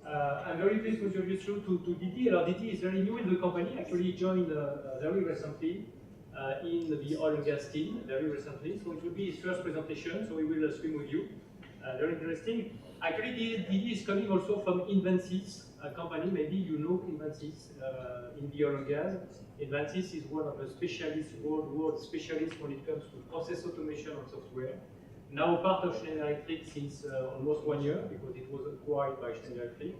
I'm very pleased to introduce you to Didi. Didi is very new in the company. Actually, joined very recently in the oil and gas team, very recently. So it will be his first presentation. So he will swim with you. Very interesting. Actually, Didi is coming also from Invensys, a company. Maybe you know Invensys in the oil and gas. Invensys is one of the specialists, world specialists when it comes to process automation and software. Now part of Schneider Electric since almost 1 year because it was acquired by Schneider Electric.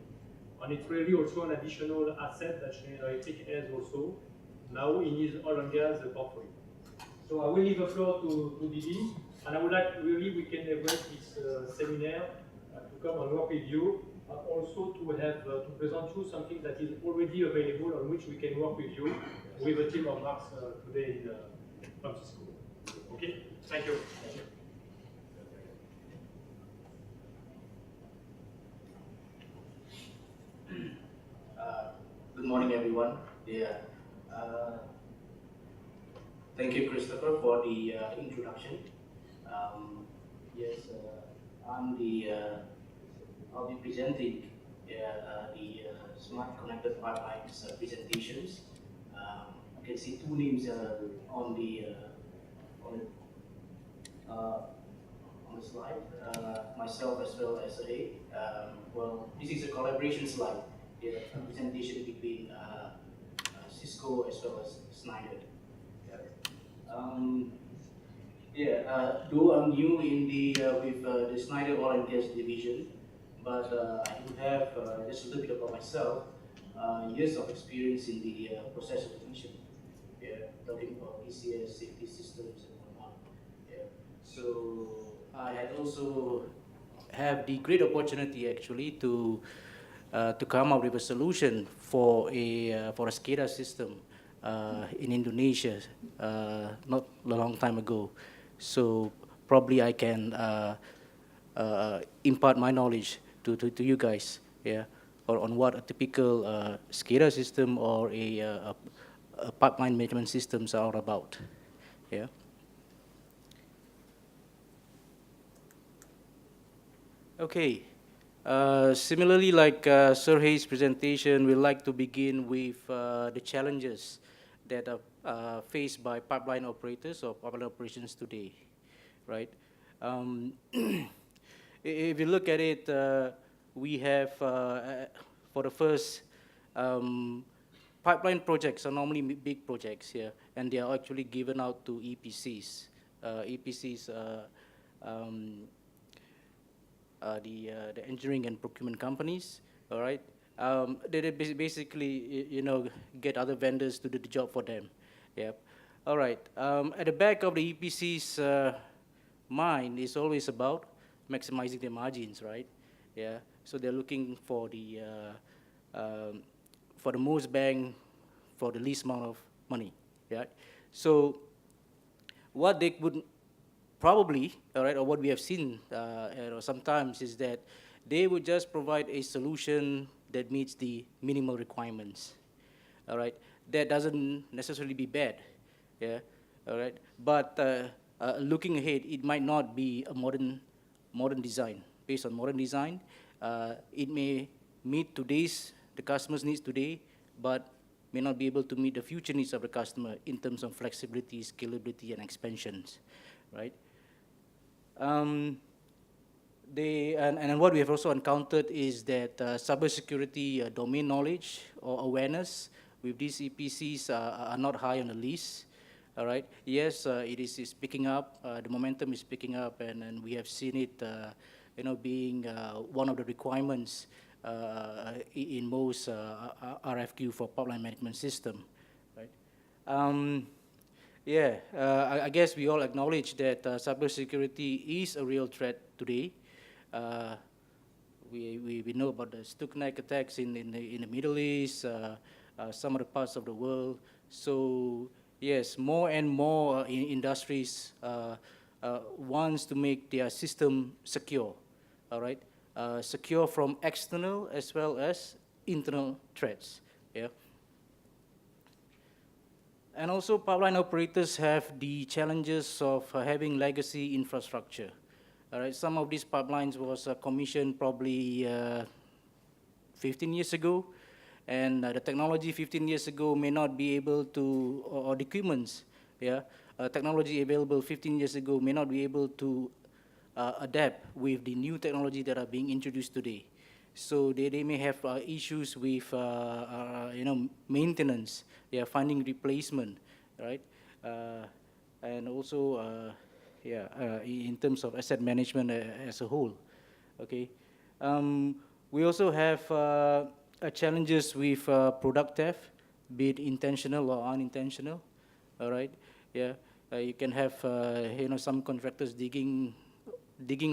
And it's really also an additional asset that Schneider Electric has also now in his oil and gas portfolio. So I will leave the floor to Didi, and I would like really we can leverage this seminar to come and work with you, also to have to present you something that is already available on which we can work with you with the team of Max today in San Francisco. Okay, thank you. Thank you. Good morning, everyone. Yeah. Thank you, Christopher, for the introduction. Yes, I'll be presenting the smart connected pipelines presentations. You can see two names on the on the on the slide. Myself as well as Ray. Well, this is a collaboration slide. Yeah, a presentation between Cisco as well as Schneider. Though I'm new in the with the Schneider Oil and Gas division, but I do have just a little bit about myself. Years of experience in the process automation. Yeah, talking about ECS, safety systems, and whatnot. Yeah. So I had also have the great opportunity actually to come up with a solution for a SCADA system in Indonesia not a long time ago. So probably I can impart my knowledge to you guys, yeah, or on what a typical SCADA system or a pipeline management systems are all about, yeah. Okay. Similarly, like Sergey's presentation, we'd like to begin with the challenges that are faced by pipeline operators or pipeline operations today, right? If you look at it, we have, for the first, pipeline projects are normally big projects here, and they are actually given out to EPCs. EPCs, the engineering and procurement companies, all right? They basically, get other vendors to do the job for them. Yep. All right. At the back of the EPC's mind is always about maximizing their margins, right? Yeah. So they're looking for the most bang for the least amount of money, yeah. So what they would probably, all right, or what we have seen sometimes is that they would just provide a solution that meets the minimal requirements, all right. That doesn't necessarily be bad, yeah, all right. But looking ahead, it might not be a modern design. Based on modern design, it may meet the customer's needs today, but may not be able to meet the future needs of the customer in terms of flexibility, scalability, and expansions, right? And what we have also encountered is that cybersecurity domain knowledge or awareness with these EPCs are not high on the list. All right. Yes, it is picking up. The momentum is picking up, and we have seen it, being one of the requirements in most RFQ for pipeline management system, right? I guess we all acknowledge that cybersecurity is a real threat today. We know about the Stuxnet attacks in the Middle East, some other parts of the world. So yes, more and more industries wants to make their system secure, all right? Secure from external as well as internal threats, yeah? And also, pipeline operators have the challenges of having legacy infrastructure. All right, some of these pipelines was commissioned probably 15 years ago, and the technology 15 years ago may not be able to, or the equipments, yeah, technology available 15 years ago may not be able to adapt with the new technology that are being introduced today. So they may have issues with maintenance, yeah, finding replacement, right? And also in terms of asset management as a whole, okay? We also have challenges with product theft, be it intentional or unintentional, all right? Yeah, you can have some contractors digging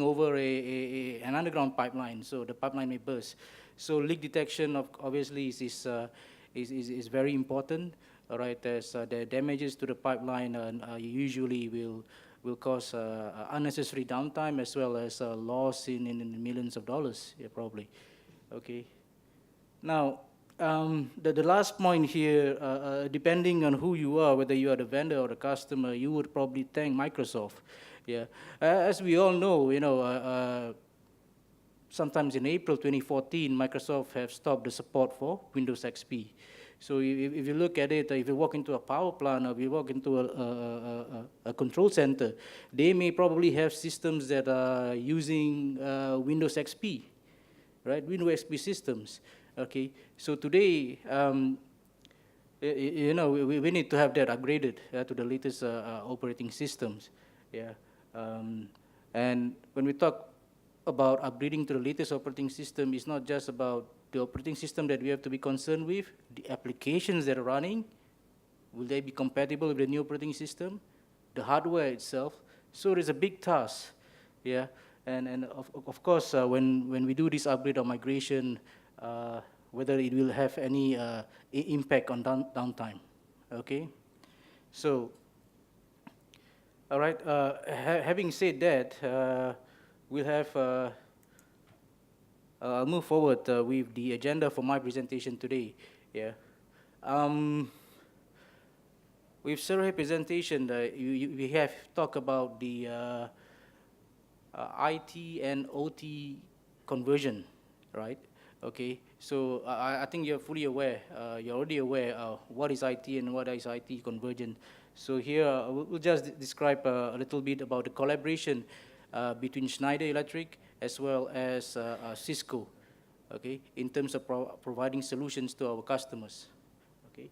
over an underground pipeline, so the pipeline may burst. So leak detection obviously is very important, all right? As the damages to the pipeline usually will cause unnecessary downtime as well as loss in millions of dollars, yeah, probably. Okay. Now, the last point here, depending on who you are, whether you are the vendor or the customer, you would probably thank Microsoft. Yeah, as we all know, sometimes in April 2014, Microsoft have stopped the support for Windows XP. So if you look at it, if you walk into a power plant or if you walk into a control center, they may probably have systems that are using Windows XP, right? Windows XP systems. Okay, so today, we need to have that upgraded to the latest operating systems. Yeah. And when we talk about upgrading to the latest operating system, it's not just about the operating system that we have to be concerned with, the applications that are running, will they be compatible with the new operating system, the hardware itself. So there's a big task, yeah. And of course, when we do this upgrade or migration, whether it will have any impact on downtime, okay? So, all right, having said that, we'll have, I'll move forward with the agenda for my presentation today, yeah. With survey presentation, we have talked about the IT and OT conversion, right? Okay, so I think you're fully aware, you're already aware of what is IT and what is IT conversion. So here, we'll just describe a little bit about the collaboration between Schneider Electric as well as Cisco, okay, in terms of providing solutions to our customers, okay?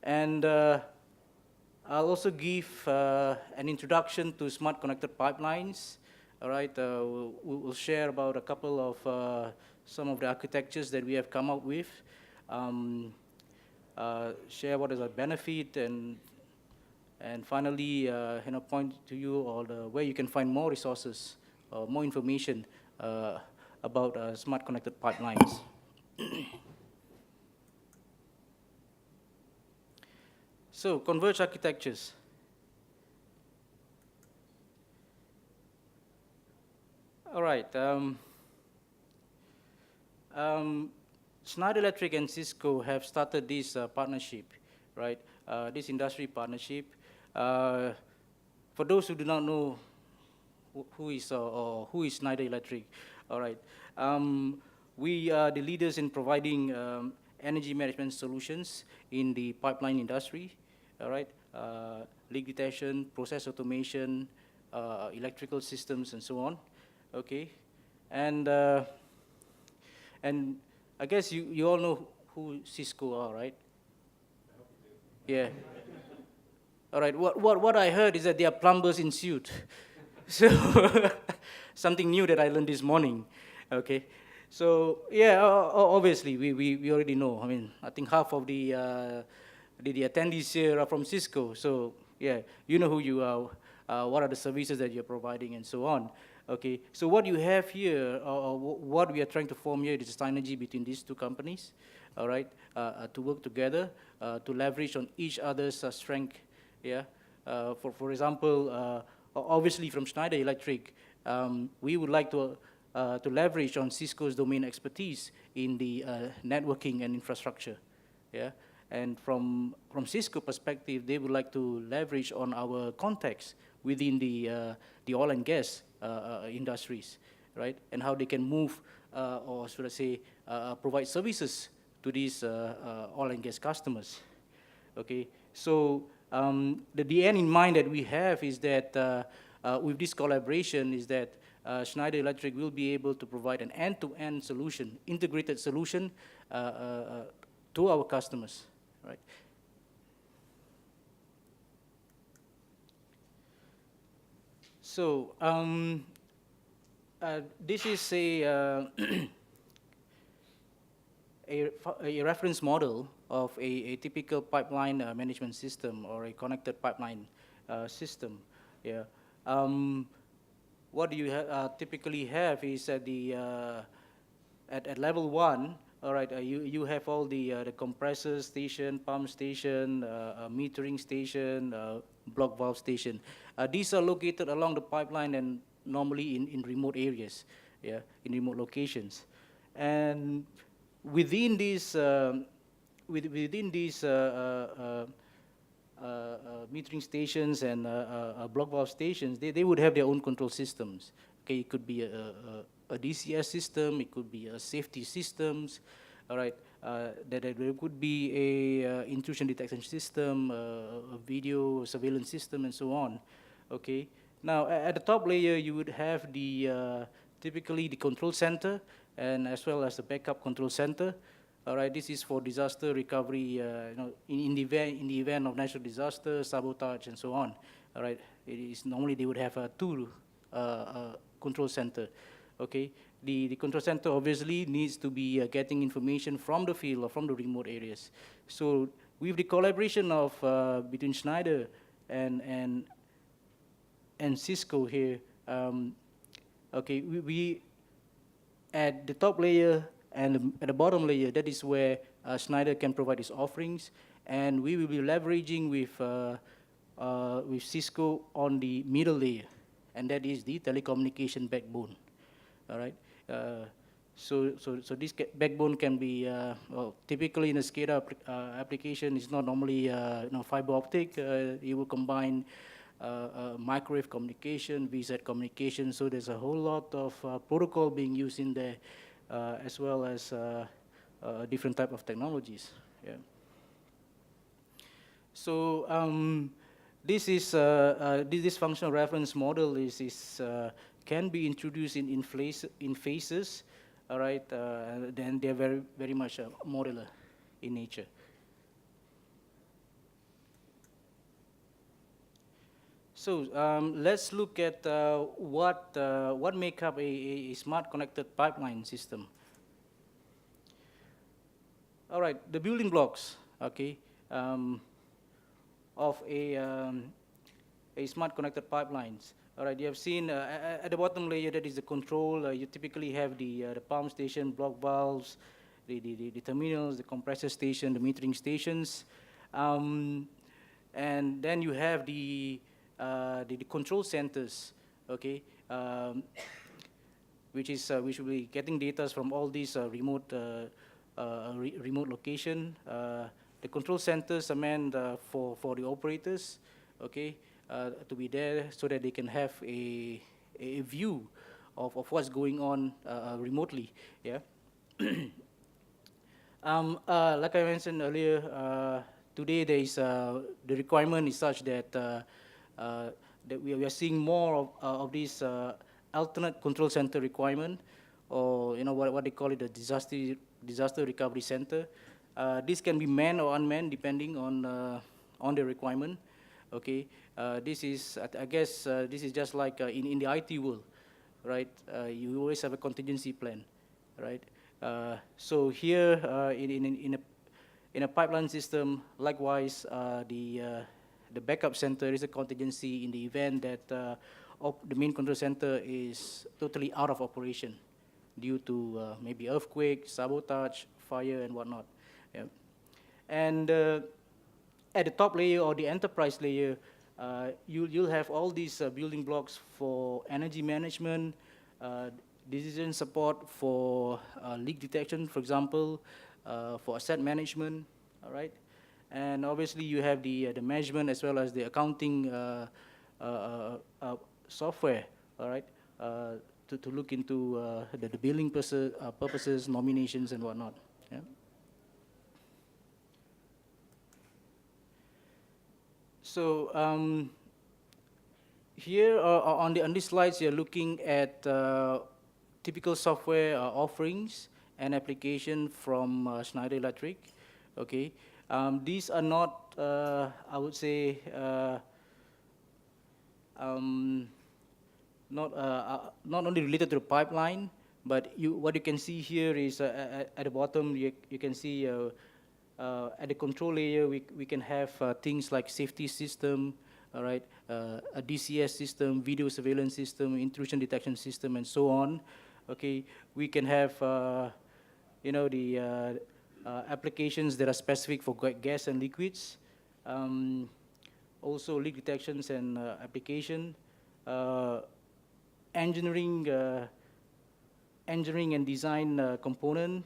And I'll also give an introduction to smart connected pipelines, all right? We'll share about a couple of some of the architectures that we have come up with, share what is our benefit, and finally, point to you all where you can find more resources, more information about smart connected pipelines. So, Converge architectures. All right. Schneider Electric and Cisco have started this partnership, right? This industry partnership. For those who do not know who is Schneider Electric, all right. We are the leaders in providing energy management solutions in the pipeline industry, all right. Leak detection, process automation, electrical systems, and so on. Okay, and I guess you all know who Cisco are, right? Yeah. All right. What I heard is that they are plumbers in suit. So something new that I learned this morning. Okay. So yeah, obviously we already know. I mean, I think half of the attendees here are from Cisco. So yeah, you know who you are. What are the services that you're providing, and so on. Okay, so what you have here, what we are trying to form here is a synergy between these two companies, all right, to work together, to leverage on each other's strength, yeah. For example, obviously from Schneider Electric, we would like to leverage on Cisco's domain expertise in the networking and infrastructure, yeah. And from Cisco perspective, they would like to leverage on our contacts within the oil and gas industries, right? And how they can move or should I say, provide services to these oil and gas customers. Okay, so the end in mind that we have is that with this collaboration is that Schneider Electric will be able to provide an end-to-end solution, integrated solution to our customers, right? So this is a reference model of a typical pipeline management system or a connected pipeline system. Yeah. What do you typically have is at the at level 1. All right, you have all the compressor station, pump station, metering station, block valve station. These are located along the pipeline and normally in remote areas, yeah, in remote locations. And within these metering stations and block valve stations, they would have their own control systems. Okay, it could be a DCS system, it could be a safety systems, all right. There could be a intrusion detection system, a video surveillance system, and so on. Okay. Now at the top layer, you would have the typically the control center, and as well as the backup control center. All right, this is for disaster recovery, in the event of natural disaster, sabotage, and so on. All right, it is normally they would have two control center. Okay, the control center obviously needs to be getting information from the field or from the remote areas. So with the collaboration of between Schneider and Cisco here, okay, we at the top layer and at the bottom layer, that is where Schneider can provide its offerings, and we will be leveraging with Cisco on the middle layer, and that is the telecommunication backbone. All right. So this backbone can be well, typically in a SCADA application. It's not normally fiber optic. It will combine microwave communication, VZ communication. So there's a whole lot of protocol being used in there, as well as different type of technologies. Yeah. So this is this functional reference model is can be introduced in phases. All right, then they're very much modular in nature. So let's look at what make up a smart connected pipeline system. All right, the building blocks, okay, of a smart connected pipelines. All right, you have seen at the bottom layer, that is the control. You typically have the pump station, block valves, the terminals, the compressor station, the metering stations, and then you have the control centers, okay, which will be getting data from all these remote location. The control centers are meant for the operators, okay, to be there so that they can have a view of what's going on remotely. Yeah. Like I mentioned earlier, today there is the requirement is such that that we are seeing more of these alternate control center requirement, or what they call it, the disaster recovery center. This can be manned or unmanned depending on the requirement. Okay, this is I guess this is just like in the IT world, right? You always have a contingency plan, right? So here in a pipeline system, likewise, the backup center is a contingency in the event that the main control center is totally out of operation due to maybe earthquake, sabotage, fire, and whatnot. Yeah. And at the top layer or the enterprise layer, you'll have all these building blocks for energy management, decision support for leak detection, for example, for asset management, all right? And obviously you have the measurement as well as the accounting software, all right, to look into the billing purposes, nominations, and whatnot. Yeah. So here on these slides, you're looking at typical software offerings and application from Schneider Electric. Okay, these are not, I would say, not only related to the pipeline, but what you can see here is at the bottom, you can see at the control layer, we can have things like safety system, all right, a DCS system, video surveillance system, intrusion detection system, and so on. Okay, we can have, the applications that are specific for gas and liquids, also leak detections and application, engineering and design component,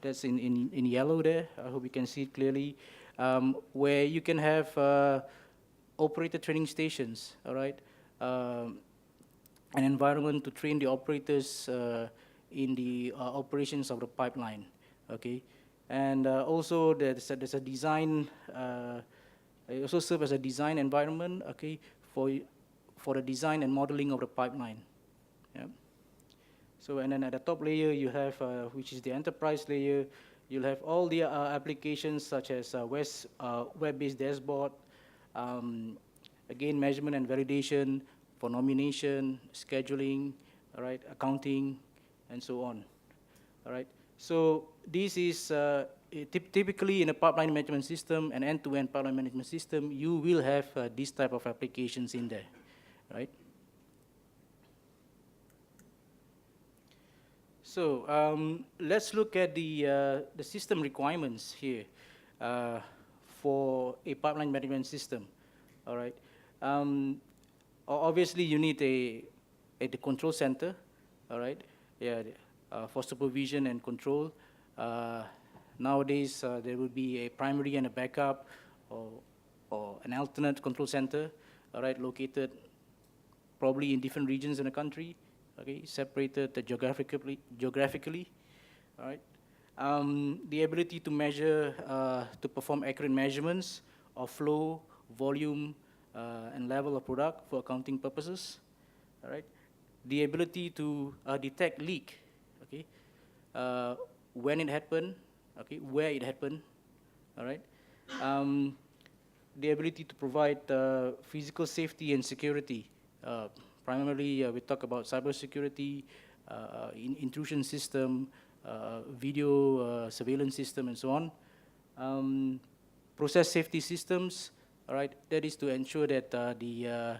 that's in yellow there. I hope you can see it clearly, where you can have operator training stations, all right? An environment to train the operators in the operations of the pipeline, okay? And also there's a design, it also serves as a design environment, okay, for the design and modeling of the pipeline. Yeah. So, and then at the top layer you have, which is the enterprise layer, you'll have all the applications such as web-based dashboard, again, measurement and validation for nomination, scheduling, all right, accounting, and so on, all right. So this is typically in a pipeline management system, an end-to-end pipeline management system, you will have this type of applications in there, right? So let's look at the system requirements here for a pipeline management system. All right. Obviously, you need the control center. All right. Yeah. For supervision and control. Nowadays, there will be a primary and a backup, or an alternate control center. All right, located probably in different regions in the country. Okay, separated geographically, all right. The ability to measure, to perform accurate measurements of flow, volume, and level of product for accounting purposes, all right. The ability to detect leak, okay, when it happened, okay, where it happened, all right. The ability to provide physical safety and security. Primarily, we talk about cybersecurity, intrusion system, video surveillance system, and so on. Process safety systems, all right, that is to ensure that the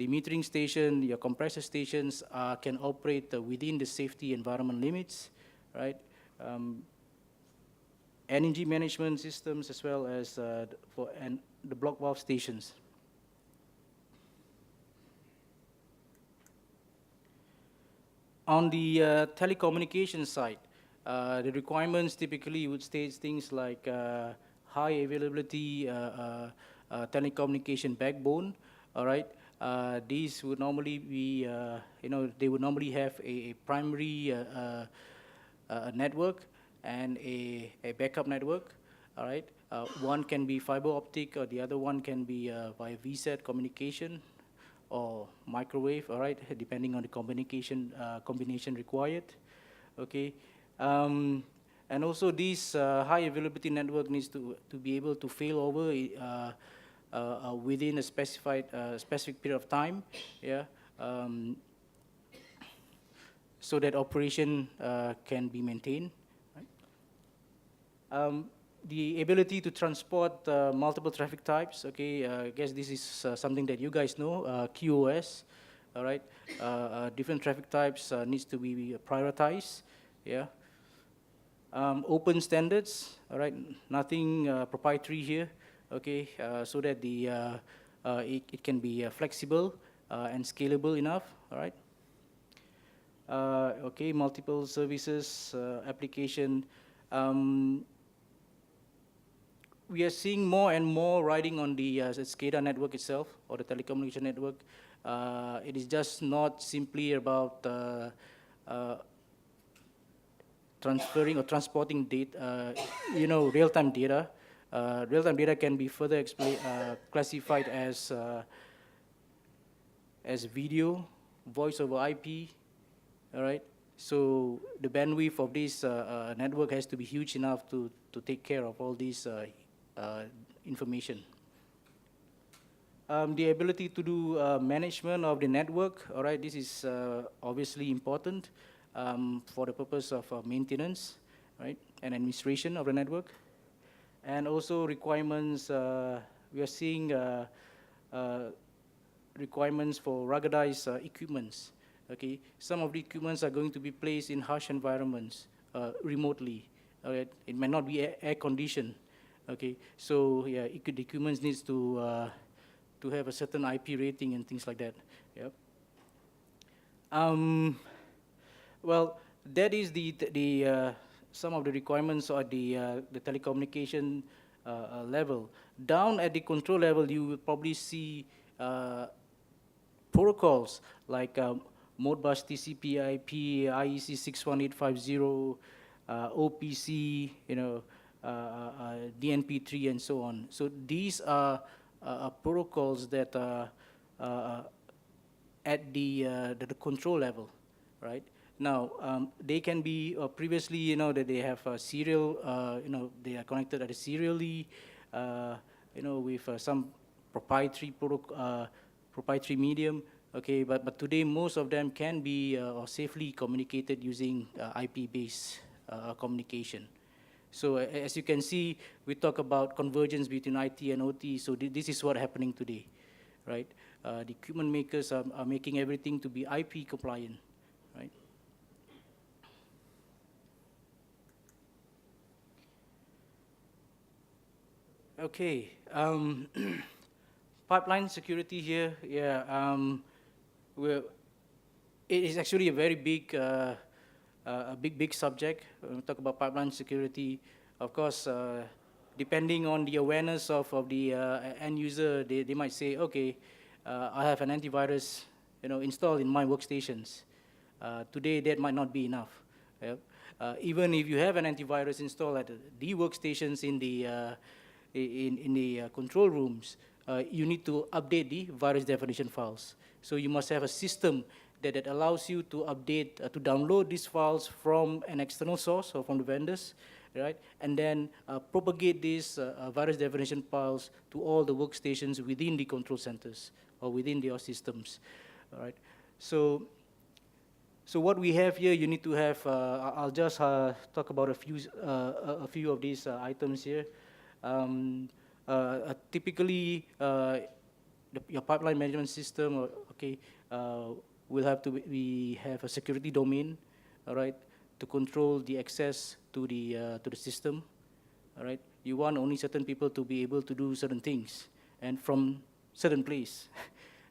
metering station, your compressor stations can operate within the safety environment limits, right? Energy management systems, as well as the block valve stations. On the telecommunications side, the requirements typically would state things like high availability telecommunication backbone. All right, these would normally be, they would normally have a primary network and a backup network. All right, one can be fiber optic, or the other one can be via VSAT communication, or microwave, all right, depending on the combination required, okay. And also this high availability network needs to be able to fail over within a specific period of time, yeah, so that operation can be maintained, right? The ability to transport multiple traffic types, okay, I guess this is something that you guys know, QoS, all right, different traffic types needs to be prioritized, yeah. Open standards, all right, nothing proprietary here, okay, so that it can be flexible and scalable enough, all right. Okay, multiple services application. We are seeing more and more riding on the SCADA network itself, or the telecommunication network. It is just not simply about transferring or transporting data, real-time data. Real-time data can be further classified as video, voice over IP, all right? So the bandwidth of this network has to be huge enough to take care of all this information. The ability to do management of the network, all right, this is obviously important for the purpose of maintenance, right, and administration of the network. And also requirements, we are seeing requirements for ruggedized equipments. Okay, some of the equipments are going to be placed in harsh environments remotely. Right? It might not be air conditioned. Okay, so yeah, the equipment needs to have a certain IP rating and things like that. Yep. Well, that is the some of the requirements at the telecommunication level. Down at the control level, you will probably see protocols like Modbus TCP/IP, IEC 61850, OPC, DNP3, and so on. So these are protocols that are at the control level, right? Now, they can be previously, that they have serial, they are connected at a serially, with some proprietary proprietary medium. Okay, but today most of them can be safely communicated using IP-based communication. So as you can see, we talk about convergence between IT and OT. So this is what's happening today, right? The equipment makers are making everything to be IP compliant, right? Okay, pipeline security here, yeah. It is actually a very big, big subject. When we talk about pipeline security, of course, depending on the awareness of the end user, they might say, okay, I have an antivirus, installed in my workstations. Today, that might not be enough. Yep. Even if you have an antivirus installed at the workstations in the control rooms, you need to update the virus definition files. So you must have a system that allows you to update, to download these files from an external source or from the vendors, right? And then propagate these virus definition files to all the workstations within the control centers or within your systems, all right? So what we have here, you need to have, I'll just talk about a few of these items here. Typically, your pipeline management system, will have to have a security domain, all right, to control the access to the system, all right. You want only certain people to be able to do certain things, and from certain place,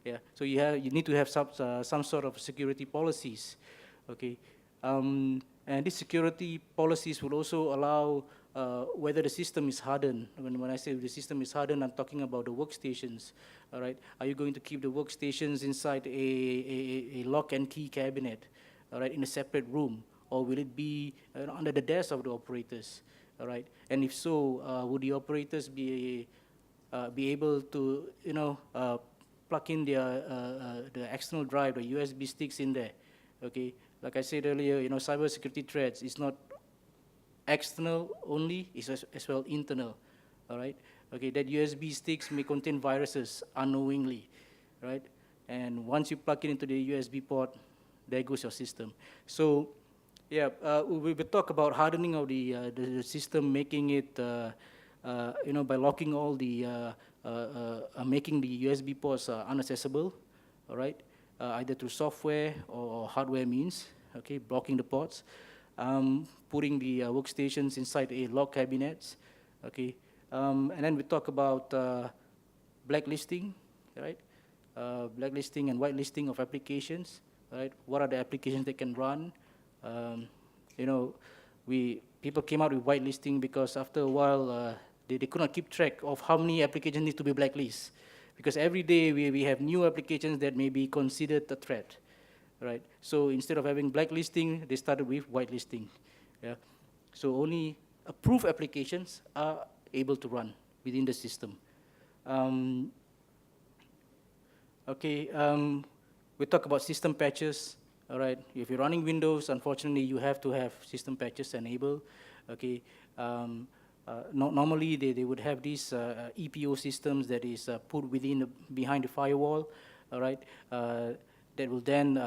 yeah. So you need to have some sort of security policies, okay. And these security policies will also allow whether the system is hardened. When I say the system is hardened, I'm talking about the workstations, all right? Are you going to keep the workstations inside a lock and key cabinet, all right, in a separate room? Or will it be under the desk of the operators, all right? And if so, would the operators be able to, plug in the external drive, the USB sticks in there, okay? Like I said earlier, cybersecurity threats is not external only, it's as well internal, all right? Okay, that USB sticks may contain viruses unknowingly, right? And once you plug it into the USB port, there goes your system. So, yeah, we will talk about hardening of the system, making it, by locking all the, making the USB ports unaccessible, all right? Either through software or hardware means, okay, blocking the ports, putting the workstations inside a lock cabinets, okay, and then we talk about blacklisting, right? Blacklisting and whitelisting of applications, right? What are the applications that can run? People came out with whitelisting because after a while they could not keep track of how many applications need to be blacklisted, because every day we have new applications that may be considered a threat, right? So instead of having blacklisting, they started with whitelisting. Yeah? So only approved applications are able to run within the system. We talk about system patches. All right, if you're running Windows, unfortunately, you have to have system patches enabled. Okay, normally they would have these EPO systems that is put behind the firewall. All right, that will then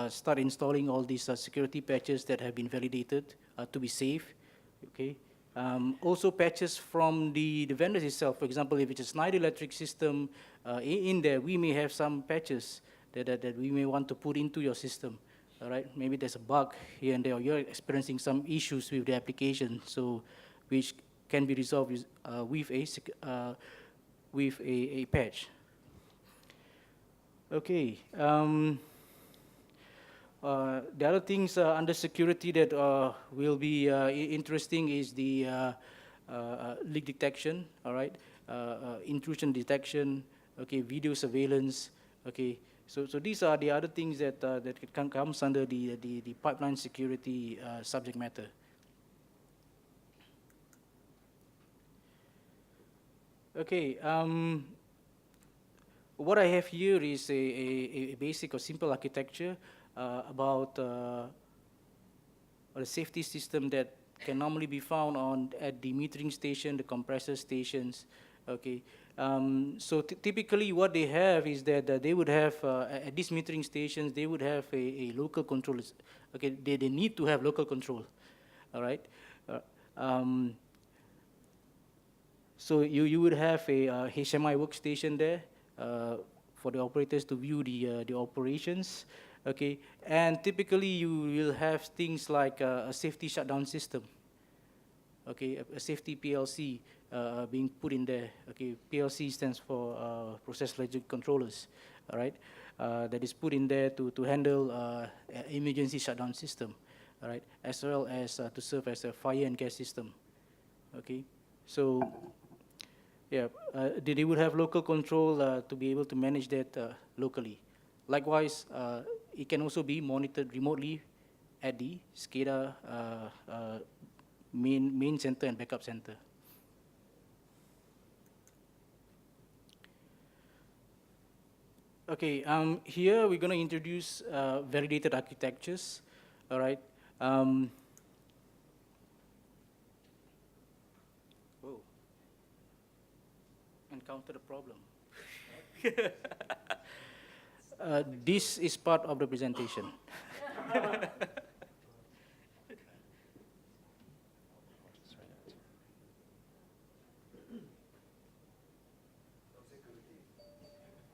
start installing all these security patches that have been validated to be safe. Okay. Also patches from the vendors itself. For example, if it's a Schneider Electric system, in there we may have some patches that we may want to put into your system. All right, maybe there's a bug here and there, or you're experiencing some issues with the application, so which can be resolved with a patch. Okay. The other things under security that will be interesting is the leak detection, all right, intrusion detection, okay, video surveillance, okay. So these are the other things that comes under the pipeline security subject matter. Okay. What I have here is a basic or simple architecture about the safety system that can normally be found at the metering station, the compressor stations. Okay, so typically what they have is that they would have at these metering stations they would have a local control. Okay, they need to have local control. All right. So you would have a HMI workstation there for the operators to view the operations. Okay, and typically you will have things like a safety shutdown system. Okay, a safety PLC being put in there. Okay, PLC stands for process logic controllers. All right, that is put in there to handle emergency shutdown system. All right, as well as to serve as a fire and gas system. Okay, so yeah, they would have local control to be able to manage that locally. Likewise, it can also be monitored remotely at the SCADA main center and backup center. Okay, here we're going to introduce validated architectures. All right. Whoa. Encountered a problem. This is part of the presentation.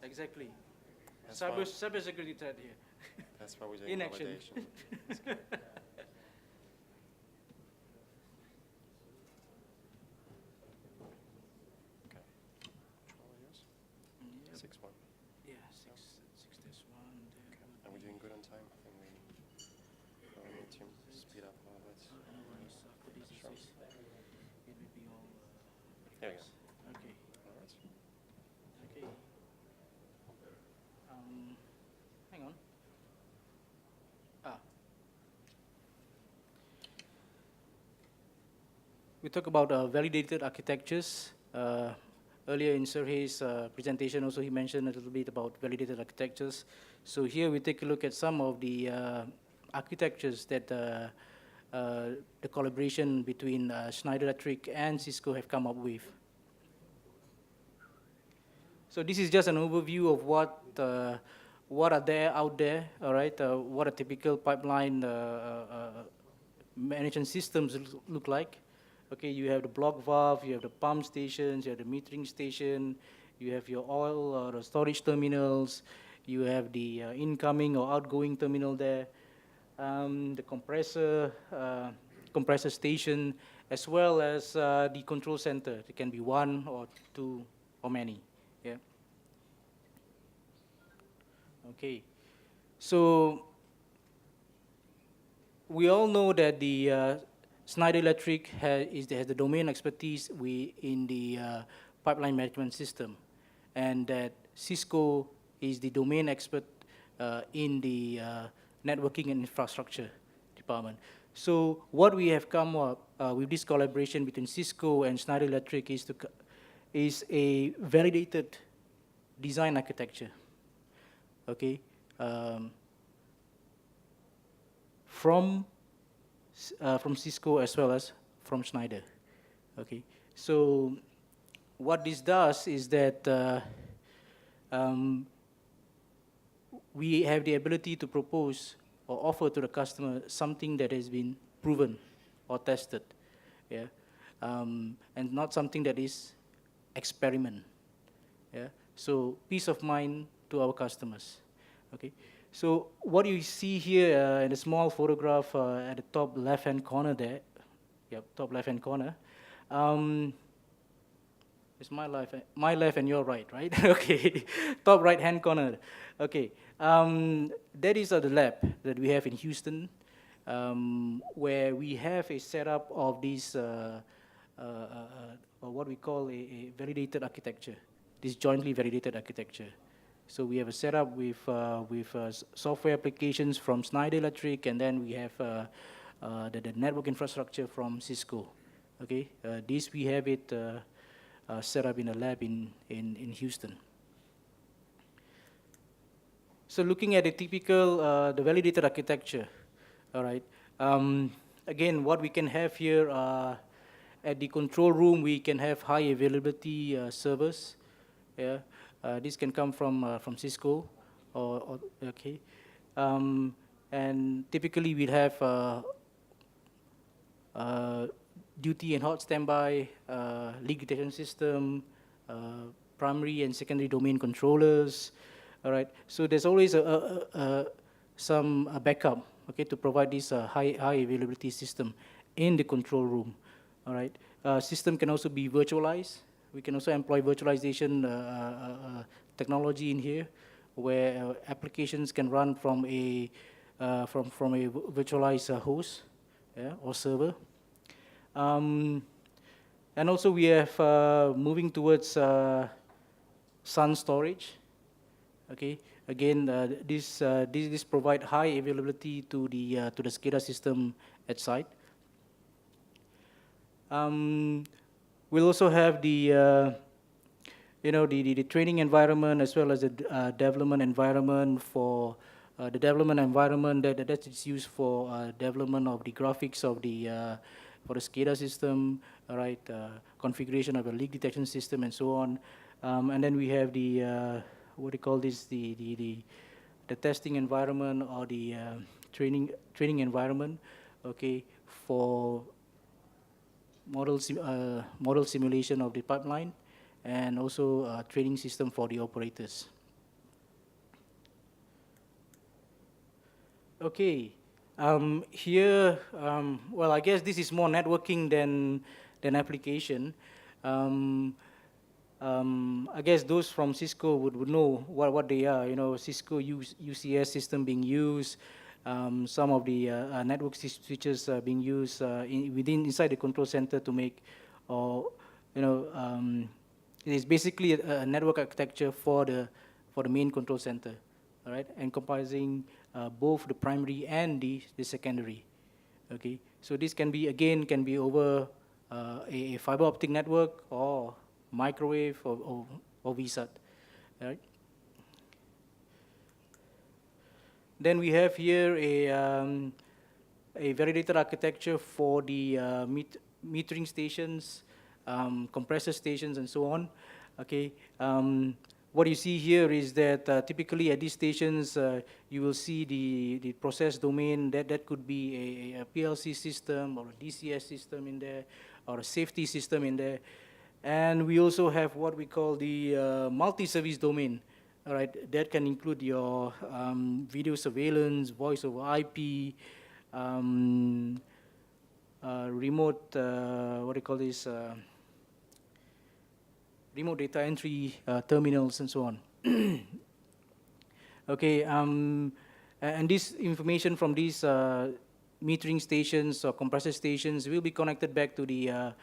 Exactly. Cyber security threat here. That's why we're doing In action. validation. That's good. Okay. Control yours? Yep. 6-1. Yeah, 6-1. Okay. Are we doing good on time? I think we probably need to speed up a little bit. Sure. It will be all. There you go. Okay. All right. Okay. Hang on. We talk about validated architectures. Earlier in Sergey's presentation, also he mentioned a little bit about validated architectures. So here we take a look at some of the architectures that the collaboration between Schneider Electric and Cisco have come up with. So this is just an overview of what are there out there, all right? What a typical pipeline management systems look like. Okay, you have the block valve, you have the pump stations, you have the metering station, you have your oil or the storage terminals, you have the incoming or outgoing terminal there, the compressor station, as well as the control center. It can be one or two or many. Yeah. Okay. So we all know that the Schneider Electric has the domain expertise in the pipeline management system. and that Cisco is the domain expert in the networking and infrastructure department. So what we have come up with this collaboration between Cisco and Schneider Electric is a validated design architecture, okay, from Cisco as well as from Schneider, okay. So what this does is that we have the ability to propose or offer to the customer something that has been proven or tested, yeah, and not something that is experiment, yeah. So peace of mind to our customers, okay. So what you see here in a small photograph at the top left-hand corner there, yeah, top left-hand corner, it's my left and your right, right? Okay, top right-hand corner. Okay, that is the lab that we have in Houston, where we have a setup of this, what we call a validated architecture, this jointly validated architecture. So we have a setup with software applications from Schneider Electric, and then we have the network infrastructure from Cisco. Okay, this we have it set up in a lab in Houston. So looking at a typical, the validated architecture, all right. Again, what we can have here at the control room, we can have high availability servers. Yeah, this can come from Cisco, or okay. And typically we'll have duty and hot standby, leak detection system, primary and secondary domain controllers. All right. So there's always some backup, okay, to provide this high availability system in the control room. All right. System can also be virtualized. We can also employ virtualization technology in here, where applications can run from a virtualized host, yeah, or server. And also we have moving towards SAN storage. Okay. Again, this provide high availability to the SCADA system at site. We'll also have the the training environment as well as the development environment for the development environment that is used for development of the graphics of the for the SCADA system, all right, configuration of a leak detection system and so on. And then we have the what do you call this, the testing environment or the training environment, okay, for model simulation of the pipeline, and also training system for the operators. Okay, here, well, I guess this is more networking than application. I guess those from Cisco would know what they are. You know, Cisco UCS system being used, some of the network switches being used inside the control center to make, it is basically a network architecture for the main control center, all right, encompassing both the primary and the secondary. Okay, so this can be over a fiber optic network or microwave or VSAT, all right. Then we have here a validated architecture for the metering stations, compressor stations, and so on. Okay. What you see here is that typically at these stations, you will see the process domain. That could be a PLC system or a DCS system in there, or a safety system in there. And we also have what we call the multi-service domain. All right, that can include your video surveillance, voice over IP, remote, what do you call this, remote data entry terminals and so on. Okay, and this information from these metering stations or compressor stations will be connected back to the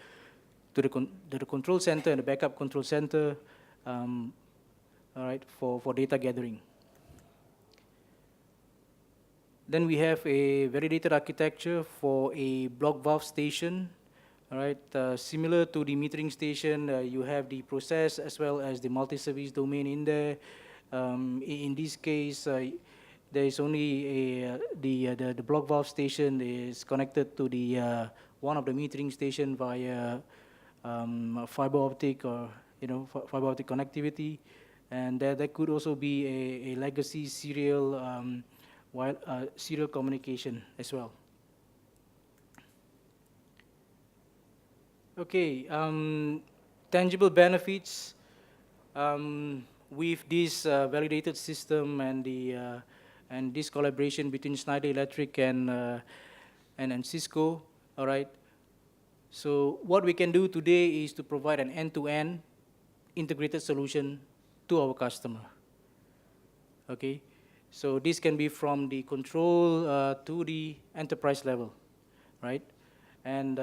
control center and the backup control center. all right, for data gathering. Then we have a validated architecture for a block valve station. All right, similar to the metering station, you have the process as well as the multi-service domain in there. In this case, there is only the block valve station is connected to the one of the metering station via fiber optic or fiber optic connectivity, and there could also be a legacy serial serial communication as well. Okay, tangible benefits with this validated system and this collaboration between Schneider Electric and Cisco. All right. So what we can do today is to provide an end-to-end integrated solution to our customer. Okay. So this can be from the control to the enterprise level, right? And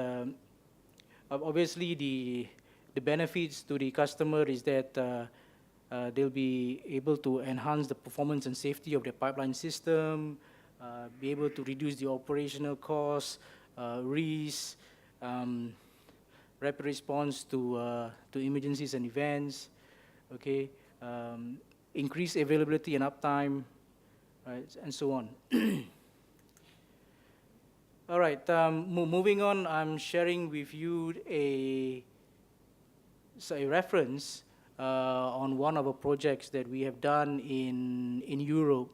obviously, the benefits to the customer is that they'll be able to enhance the performance and safety of their pipeline system, be able to reduce the operational costs, risk, rapid response to emergencies and events, okay, increase availability and uptime, right, and so on. All right, moving on, I'm sharing with you a reference on one of our projects that we have done in Europe.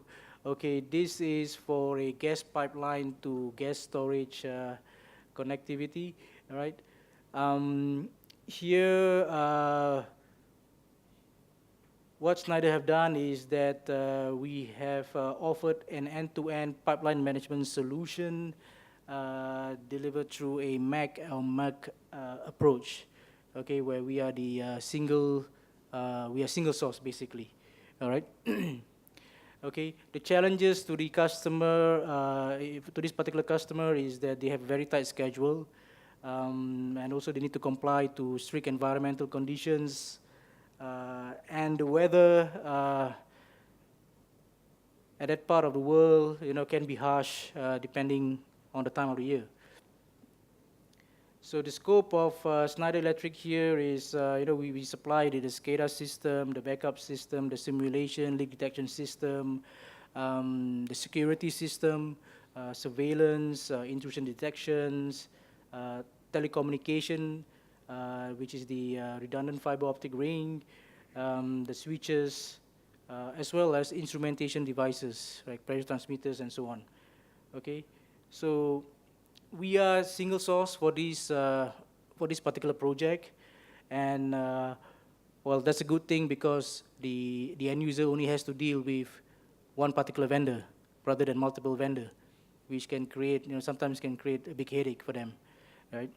Okay, this is for a gas pipeline to gas storage connectivity, all right? Here, what Schneider have done is that we have offered an end-to-end pipeline management solution delivered through a MAC or MAC approach, okay, where we are the single source basically, all right. Okay, the challenges to the customer, to this particular customer, is that they have a very tight schedule, and also they need to comply to strict environmental conditions, and the weather at that part of the world, can be harsh depending on the time of the year. So the scope of Schneider Electric here is, we supply the SCADA system, the backup system, the simulation, leak detection system, the security system, surveillance, intrusion detections, telecommunication, which is the redundant fiber optic ring, the switches, as well as instrumentation devices, like pressure transmitters and so on. Okay, so we are single source for this particular project, and well, that's a good thing because the end user only has to deal with one particular vendor rather than multiple vendor, which can create, sometimes can create a big headache for them, right?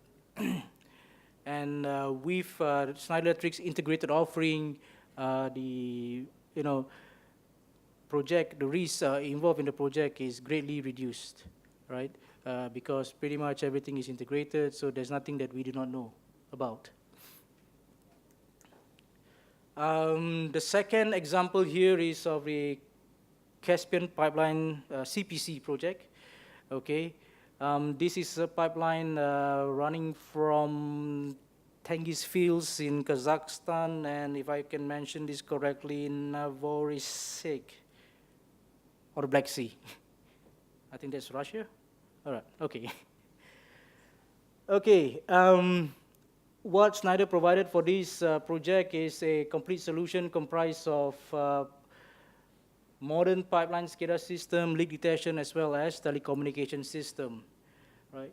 And with Schneider Electric's integrated offering, the risk involved in the project is greatly reduced, right? Because pretty much everything is integrated, so there's nothing that we do not know about. The second example here is of the Caspian Pipeline CPC project. Okay, this is a pipeline running from Tengiz fields in Kazakhstan, and if I can mention this correctly, Novorossiysk, or Black Sea. I think that's Russia. All right, okay. Okay, what Schneider provided for this project is a complete solution comprised of modern pipeline SCADA system, leak detection, as well as telecommunication system, right?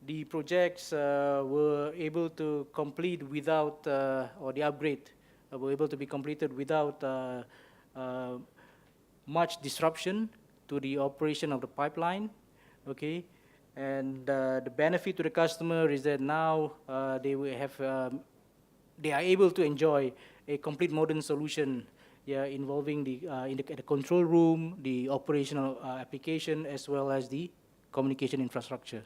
The projects were able to complete without, or the upgrade were able to be completed without much disruption to the operation of the pipeline, okay? And the benefit to the customer is that now they will have, they are able to enjoy a complete modern solution, yeah, involving the control room, the operational application, as well as the communication infrastructure.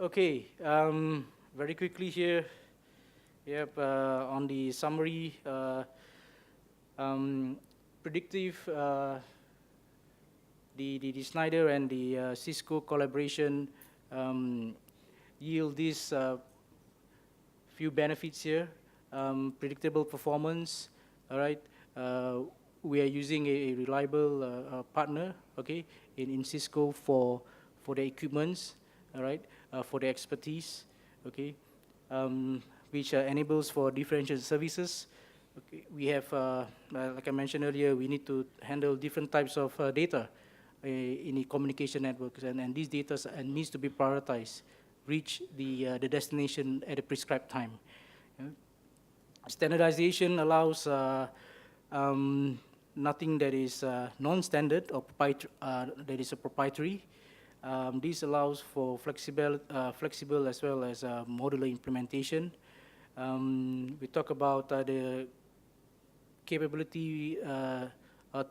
Okay, very quickly here, Yep, on the summary, predictive, the Schneider and the Cisco collaboration yield these few benefits here. Predictable performance, all right. We are using a reliable partner, okay, in Cisco for the equipments, all right, for the expertise, okay, which enables for differentiated services. Okay, we have, like I mentioned earlier, we need to handle different types of data in the communication networks, and these data needs to be prioritized, reach the destination at a prescribed time. Standardization allows nothing that is non-standard or that is a proprietary. This allows for flexible as well as modular implementation. We talk about the capability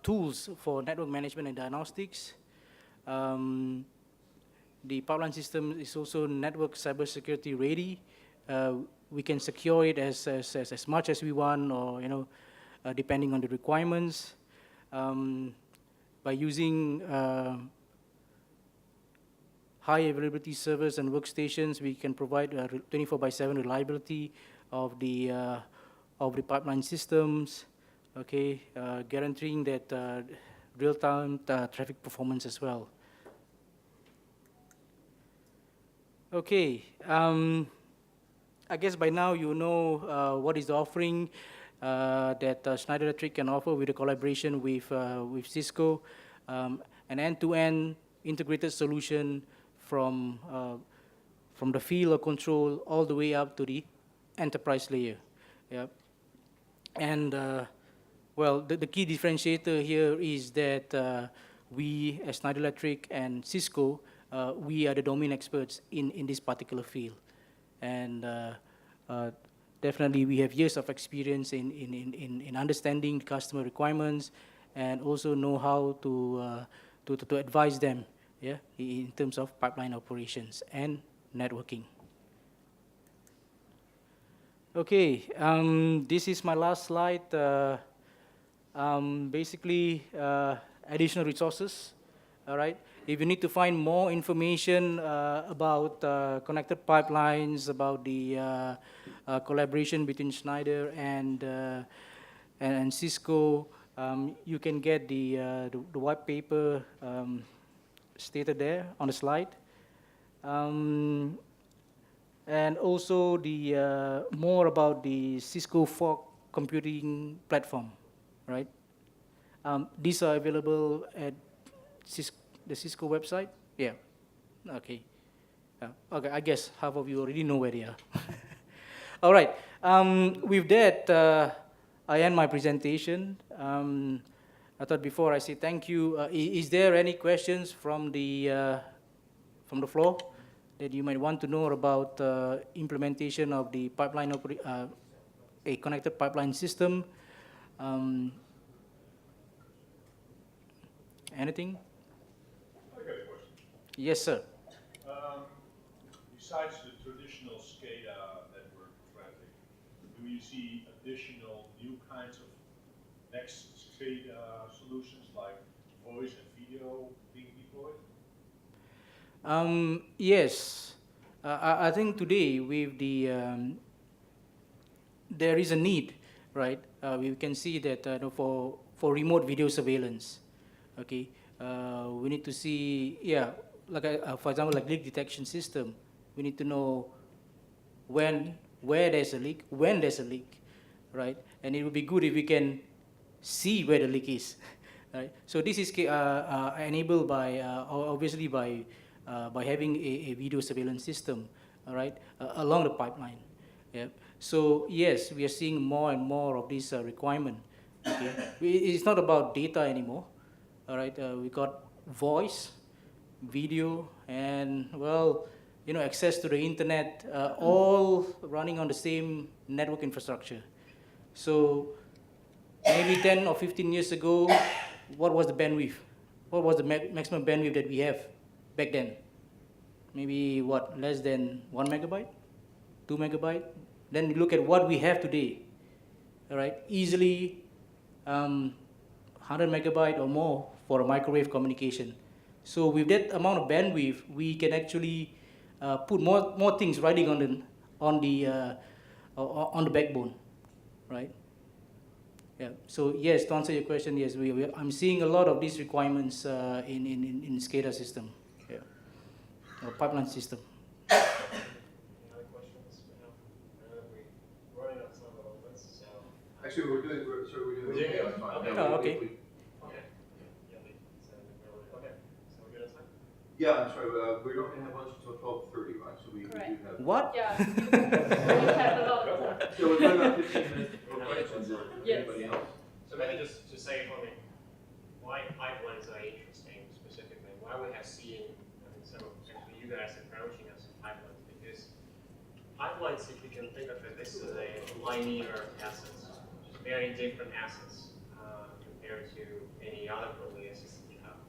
tools for network management and diagnostics. The pipeline system is also network cybersecurity ready. We can secure it as much as we want, or depending on the requirements. By using high availability servers and workstations, we can provide 24/7 reliability of the pipeline systems. Okay, guaranteeing that real-time traffic performance as well. Okay, I guess by now you know what is the offering that Schneider Electric can offer with the collaboration with Cisco, an end-to-end integrated solution from the field of control all the way up to the enterprise layer. Yeah. And well, the key differentiator here is that we, as Schneider Electric and Cisco, we are the domain experts in this particular field. And definitely we have years of experience in understanding customer requirements, and also know how to advise them, yeah, in terms of pipeline operations and networking. Okay, this is my last slide. Basically, additional resources, all right? If you need to find more information about connected pipelines, about the collaboration between Schneider and Cisco, you can get the white paper stated there on the slide. And also the more about the Cisco Fog computing platform, right? These are available at the Cisco website. Yeah. Okay. Okay. I guess half of you already know where they are. All right. With that, I end my presentation. I thought before I say thank you, is there any questions from the floor that you might want to know about implementation of the pipeline a connected pipeline system? Anything? I got a question. Yes, sir. Besides the traditional SCADA network traffic, do you see additional new kinds of next SCADA solutions like voice and video being deployed? Yes. I think today with the there is a need, right? We can see that for remote video surveillance, okay, we need to see, yeah, like for example, like leak detection system. We need to know where there's a leak, when there's a leak, right? And it would be good if we can see where the leak is, right? So this is enabled by obviously by having a video surveillance system, all right, along the pipeline. Yeah. So yes, we are seeing more and more of this requirement. Okay. It's not about data anymore. All right. We got voice, video, and well, access to the internet, all running on the same network infrastructure. So maybe 10 or 15 years ago, what was the bandwidth? What was the maximum bandwidth that we have back then? Maybe what, less than 1 megabyte, 2 megabyte, then you look at what we have today, all right, easily 100 megabyte or more for a microwave communication. So with that amount of bandwidth, we can actually put more things riding on the backbone, right? Yeah. So yes, to answer your question, yes, I'm seeing a lot of these requirements in SCADA system, yeah, or pipeline system. Any other questions? We're running out of time a little bit, so. Actually, we're doing Okay. that's fine. Okay. Yeah, Oh, okay. Okay. Yeah, okay. So we're good on time? Yeah, I'm sorry, we're not gonna have lunch until 12:30, right? So we do Correct. have. What? Yeah. We have a lot of time. So we're talking about 15 minutes for questions or Yes. anybody else. So maybe just to say for me, why pipelines are interesting specifically, why we have seen some of actually you guys approaching us in pipelines, because pipelines, if you can think of it, this is a linear assets, very different assets compared to any other probably assets that you have.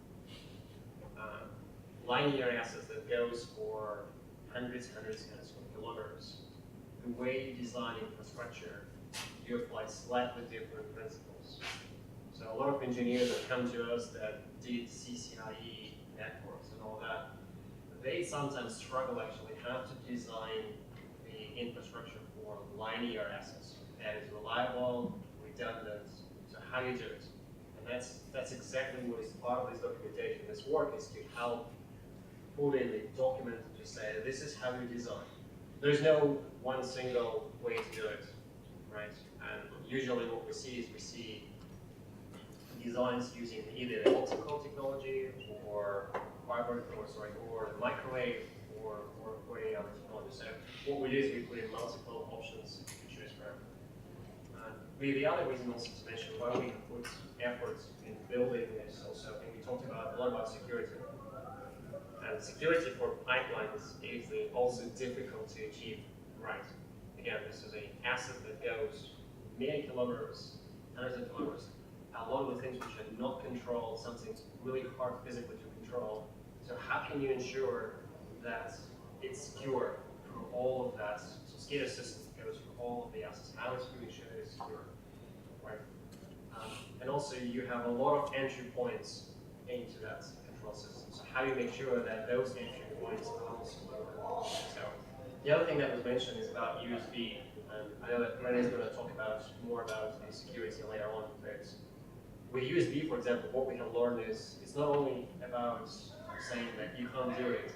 Linear assets that goes for hundreds of kilometers. The way you design infrastructure, you apply slightly different principles. So a lot of engineers that come to us that did CCIE networks and all that, they sometimes struggle actually how to design the infrastructure for linear assets that is reliable, redundant, so how you do it. And that's exactly what is part of this documentation. This work is to help put in the document and just say, this is how you design. There's no one single way to do it, right? And usually what we see designs using either the optical technology or or the microwave or any other technology. So what we do is we put in multiple options to choose from. The other reason also to mention why we put efforts in building this also, I think we talked a lot about security. And security for pipelines is also difficult to achieve right. Again, this is an asset that goes many kilometers, hundreds of kilometers. A lot of the things which are not controlled, something really hard physically to control. So how can you ensure that it's secure for all of that? So SCADA system goes for all of the assets. How is you ensure that it's secure, right? And also you have a lot of entry points into that control system. So how do you make sure that those entry points are also lower? So the other thing that was mentioned is about USB. And I know that René is going to talk more about the security later on. But with USB, for example, what we have learned is it's not only about saying that you can't do it.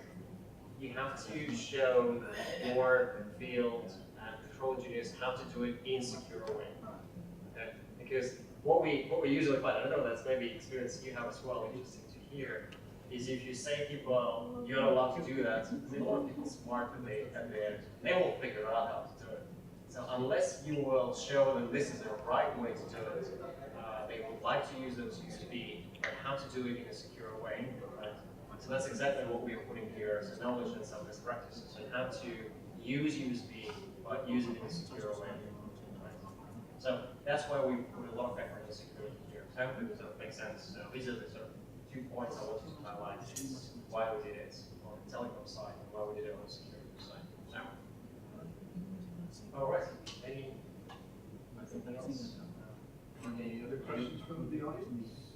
You have to show your field and control engineers how to do it in a secure way. Okay? Because what we usually find, I don't know, that's maybe experience you have as well, interesting to hear, is if you say to people, well, you're not allowed to do that, a lot of people smart at the end, they won't figure out how to do it. So unless you will show them this is the right way to do it, they would like to use those USB, but how to do it in a secure way. Right? So that's exactly what we are putting here as knowledge and some best practices on how to use USB, but use it in a secure way. Right? So that's why we put a lot of effort in security here. So I hope it sort of makes sense. So these are the sort of 2 points I wanted to highlight. Is why we did it on the telecom side and why we did it on the security side. So, all right. Anything else? Any other questions from the audience?